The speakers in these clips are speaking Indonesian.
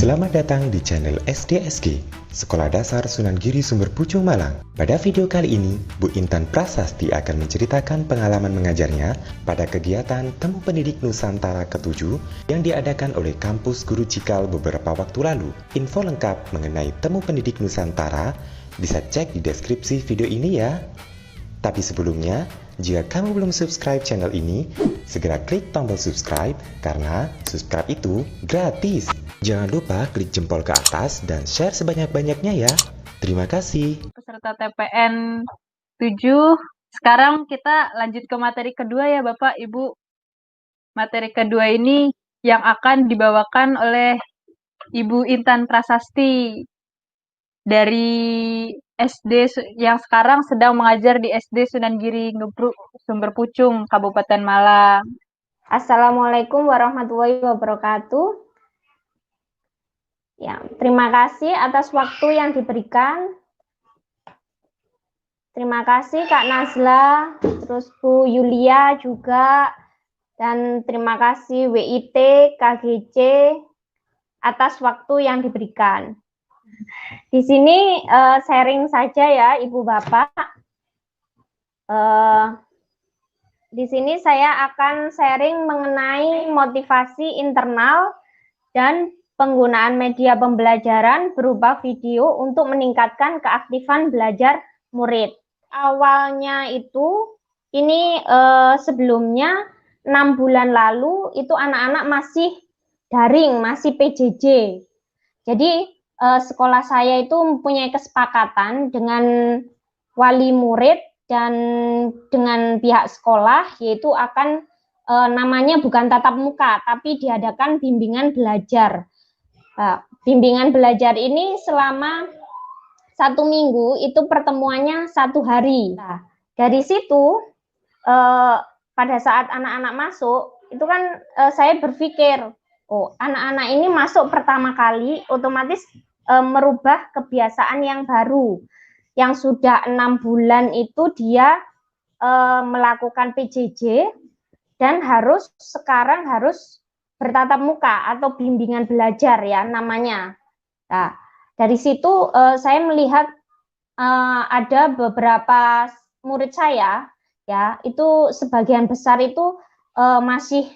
Selamat datang di channel SDSG, Sekolah Dasar Sunan Giri Sumber Pucung Malang. Pada video kali ini, Bu Intan Prasasti akan menceritakan pengalaman mengajarnya pada kegiatan Temu Pendidik Nusantara ke-7 yang diadakan oleh Kampus Guru Cikal beberapa waktu lalu. Info lengkap mengenai Temu Pendidik Nusantara bisa cek di deskripsi video ini ya. Tapi sebelumnya, jika kamu belum subscribe channel ini, segera klik tombol subscribe karena subscribe itu gratis. Jangan lupa klik jempol ke atas dan share sebanyak-banyaknya ya. Terima kasih. Peserta TPN 7, sekarang kita lanjut ke materi kedua ya Bapak, Ibu. Materi kedua ini yang akan dibawakan oleh Ibu Intan Prasasti dari SD yang sekarang sedang mengajar di SD Sunan Giri Sumber Pucung, Kabupaten Malang. Assalamualaikum warahmatullahi wabarakatuh. Ya, terima kasih atas waktu yang diberikan. Terima kasih Kak Nazla, terus Bu Yulia juga, dan terima kasih WIT, KGC atas waktu yang diberikan. Di sini sharing saja ya Ibu Bapak. Di sini saya akan sharing mengenai motivasi internal dan penggunaan media pembelajaran berupa video untuk meningkatkan keaktifan belajar murid. Awalnya itu, ini sebelumnya 6 bulan lalu itu anak-anak masih daring, masih PJJ. Jadi sekolah saya itu mempunyai kesepakatan dengan wali murid dan dengan pihak sekolah, yaitu akan namanya bukan tatap muka, tapi diadakan bimbingan belajar. Bimbingan belajar ini selama 1 minggu, itu pertemuannya 1 hari. Nah, dari situ pada saat anak-anak masuk, itu kan saya berpikir, oh anak-anak ini masuk pertama kali, otomatis merubah kebiasaan yang baru. Yang sudah 6 bulan itu dia melakukan PJJ dan sekarang harus bertatap muka atau bimbingan belajar ya namanya. Nah, dari situ saya melihat ada beberapa murid saya ya, itu sebagian besar itu masih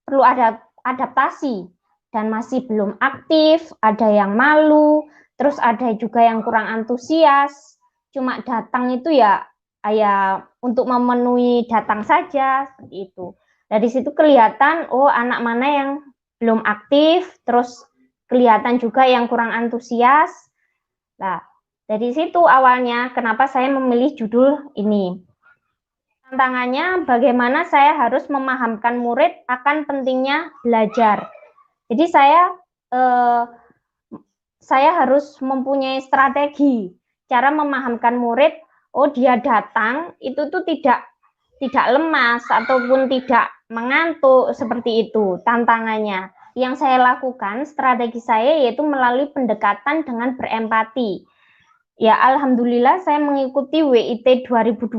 perlu adaptasi dan masih belum aktif, ada yang malu, terus ada juga yang kurang antusias, cuma datang itu ya untuk memenuhi datang saja, seperti itu. Dari situ kelihatan, oh anak mana yang belum aktif, terus kelihatan juga yang kurang antusias. Nah, dari situ awalnya kenapa saya memilih judul ini. Tantangannya bagaimana saya harus memahamkan murid akan pentingnya belajar. Jadi saya harus mempunyai strategi cara memahamkan murid, oh dia datang itu tuh tidak lemas ataupun tidak mengantuk, seperti itu tantangannya. Yang saya lakukan, strategi saya yaitu melalui pendekatan dengan berempati. Ya, alhamdulillah saya mengikuti WIT 2020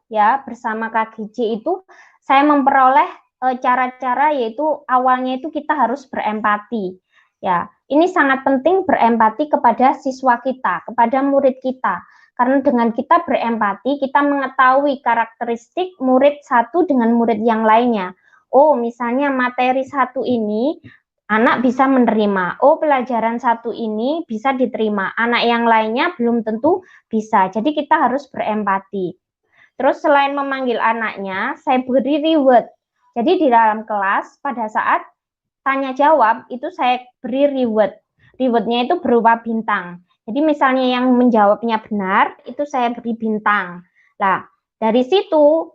ya bersama KGC itu saya memperoleh cara-cara yaitu awalnya itu kita harus berempati. Ya, ini sangat penting berempati kepada siswa kita, kepada murid kita. Karena dengan kita berempati, kita mengetahui karakteristik murid satu dengan murid yang lainnya. Oh, misalnya materi satu ini anak bisa menerima. Oh, pelajaran satu ini bisa diterima. Anak yang lainnya belum tentu bisa. Jadi kita harus berempati. Terus selain memanggil anaknya, saya beri reward. Jadi di dalam kelas pada saat tanya jawab itu saya beri reward. Rewardnya itu berupa bintang. Jadi misalnya yang menjawabnya benar, itu saya beri bintang. Nah, dari situ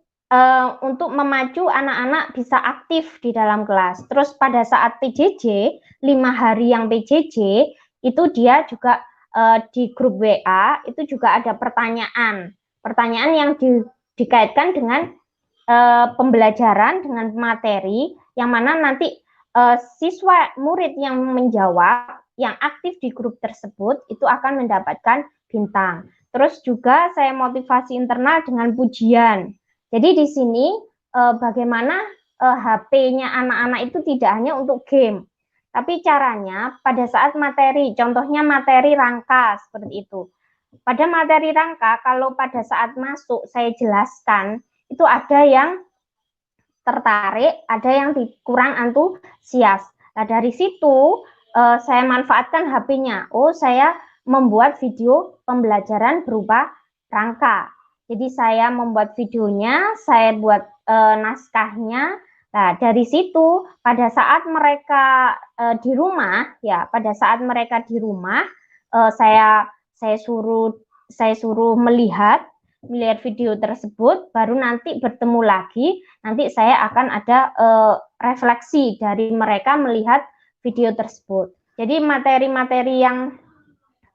untuk memacu anak-anak bisa aktif di dalam kelas. Terus pada saat PJJ, 5 hari yang PJJ, itu dia juga di grup WA, itu juga ada pertanyaan. Pertanyaan yang dikaitkan dengan pembelajaran, dengan materi, yang mana nanti siswa murid yang menjawab, yang aktif di grup tersebut itu akan mendapatkan bintang. Terus juga saya motivasi internal dengan pujian. Jadi di sini bagaimana HP-nya anak-anak itu tidak hanya untuk game. Tapi caranya pada saat materi, contohnya materi rangka seperti itu. Pada materi rangka, kalau pada saat masuk saya jelaskan, itu ada yang tertarik, ada yang kurang antusias. Nah, dari situ saya manfaatkan HP-nya. Oh, saya membuat video pembelajaran berupa rangka. Jadi saya membuat videonya, saya buat naskahnya. Nah, dari situ pada saat mereka di rumah, ya, pada saat mereka di rumah, saya suruh melihat video tersebut, baru nanti bertemu lagi, nanti saya akan ada refleksi dari mereka melihat video tersebut. Jadi materi-materi yang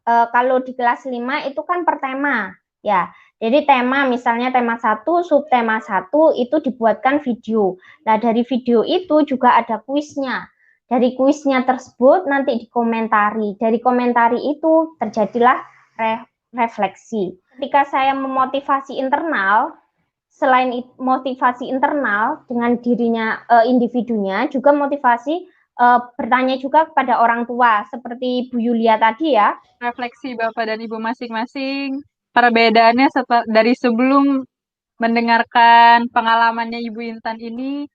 kalau di kelas 5 itu kan per tema, ya. Jadi tema, misalnya tema 1, subtema 1 itu dibuatkan video. Nah, dari video itu juga ada kuisnya. Dari kuisnya tersebut nanti dikomentari. Dari komentari itu terjadilah refleksi. Ketika saya memotivasi internal, selain motivasi internal dengan dirinya individunya, juga motivasi bertanya juga kepada orang tua, seperti Bu Yulia tadi ya. Refleksi Bapak dan Ibu masing-masing. Perbedaannya dari sebelum mendengarkan pengalamannya Ibu Intan ini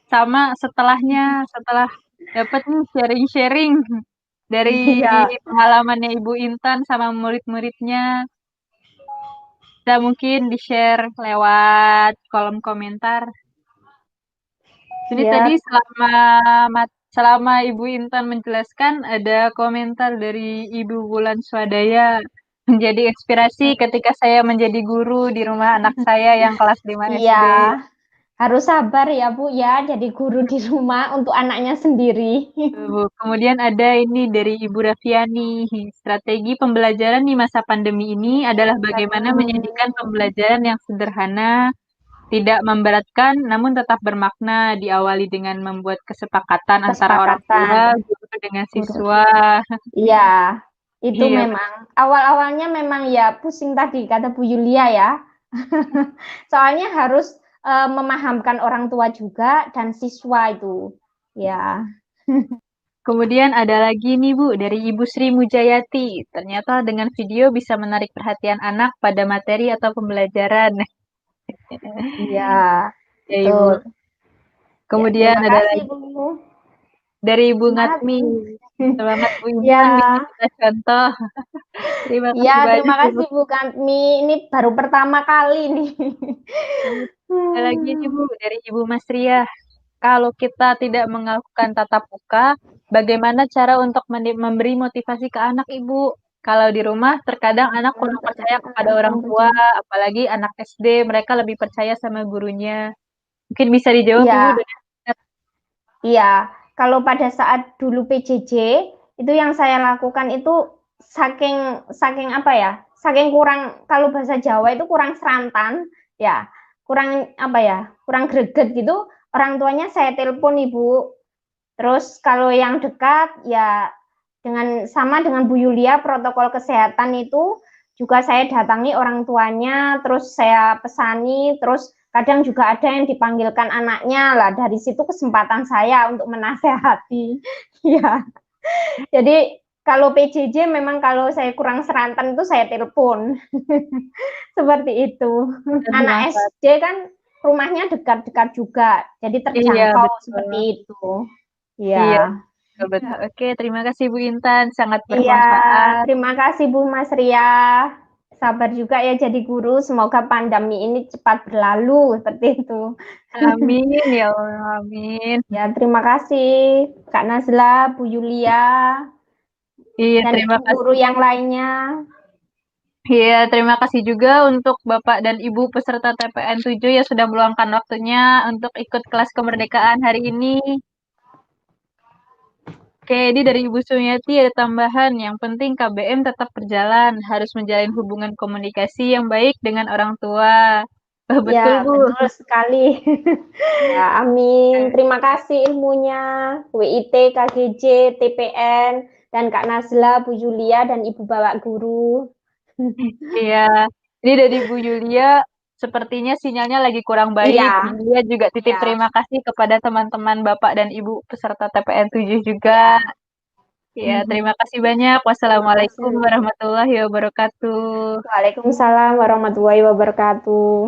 sama setelahnya, setelah dapat nih sharing-sharing dari pengalamannya Ibu Intan sama murid-muridnya. Bisa mungkin di-share lewat kolom komentar. Ini Ya. tadi selama Ibu Intan menjelaskan, ada komentar dari Ibu Wulan Swadaya. Menjadi inspirasi ketika saya menjadi guru di rumah anak saya yang kelas 5 SD. Iya, harus sabar ya Bu ya, jadi guru di rumah untuk anaknya sendiri. Kemudian ada ini dari Ibu Raffiani. Strategi pembelajaran di masa pandemi ini adalah bagaimana menjadikan pembelajaran yang sederhana, tidak memberatkan, namun tetap bermakna, diawali dengan membuat kesepakatan antara orang tua, guru dengan siswa. Iya, itu Iya, memang awal-awalnya memang ya pusing tadi kata Bu Yulia ya. Soalnya harus memahamkan orang tua juga dan siswa itu. Ya. Kemudian ada lagi nih Bu, dari Ibu Sri Mujayati. Ternyata dengan video bisa menarik perhatian anak pada materi atau pembelajaran. Iya, Ya Ibu. betul. Kemudian Ya, terima ada kasih lagi Bu. dari Ibu Semangat. Ngatmi. Semangat Bu Ya. Intan bisa kita contoh. Terima kasih Ya, banyak terima Ibu. kasih Bu Kantmi. Ini baru pertama kali nih. Ada lagi nih Bu, dari Ibu Mas Ria. Kalau kita tidak melakukan tatap muka, bagaimana cara untuk memberi motivasi ke anak Ibu? Kalau di rumah, terkadang anak kurang percaya kepada orang tua, apalagi anak SD, mereka lebih percaya sama gurunya. Mungkin bisa dijawab Ibu Iya. dengan Iya, kalau pada saat dulu PJJ, itu yang saya lakukan itu saking apa ya? Saking kurang, kalau bahasa Jawa itu kurang serantan, ya. Kurang apa ya? Kurang greget gitu. Orang tuanya saya telepon Ibu. Terus kalau yang dekat ya sama dengan Bu Yulia, protokol kesehatan itu juga saya datangi orang tuanya, terus saya pesani, terus kadang juga ada yang dipanggilkan anaknya lah. Dari situ kesempatan saya untuk menasehati. Ya, jadi kalau PJJ memang kalau saya kurang serantan itu saya telepon. Seperti itu. Anak SD kan rumahnya dekat-dekat juga, jadi terjangkau seperti itu. Iya, betul. Oke, terima kasih Bu Intan, sangat Iya, bermanfaat. terima kasih Bu Mas Ria. Sabar juga ya jadi guru, semoga pandemi ini cepat berlalu, seperti itu. Amin, ya Allah, amin. Ya, terima kasih Kak Nazla, Bu Yulia, Iya, dan terima kasih. guru yang lainnya. Iya, terima kasih juga untuk Bapak dan Ibu peserta TPN 7 yang sudah meluangkan waktunya untuk ikut kelas kemerdekaan hari ini. Oke, ini dari Ibu Sumiati ada tambahan. Yang penting KBM tetap berjalan, harus menjalin hubungan komunikasi yang baik dengan orang tua. Betul, Ya, Bu. betul sekali. Ya, amin. Terima kasih ilmunya, WIT, KGJ, TPN, dan Kak Nazla, Bu Yulia, dan Ibu Bapak Guru. Iya, ini dari Bu Yulia, sepertinya sinyalnya lagi kurang baik. Iya. Dia juga titip Iya. terima kasih kepada teman-teman Bapak dan Ibu peserta TPN 7 juga. Ya, terima kasih banyak. Wassalamualaikum warahmatullahi wabarakatuh. Waalaikumsalam warahmatullahi wabarakatuh.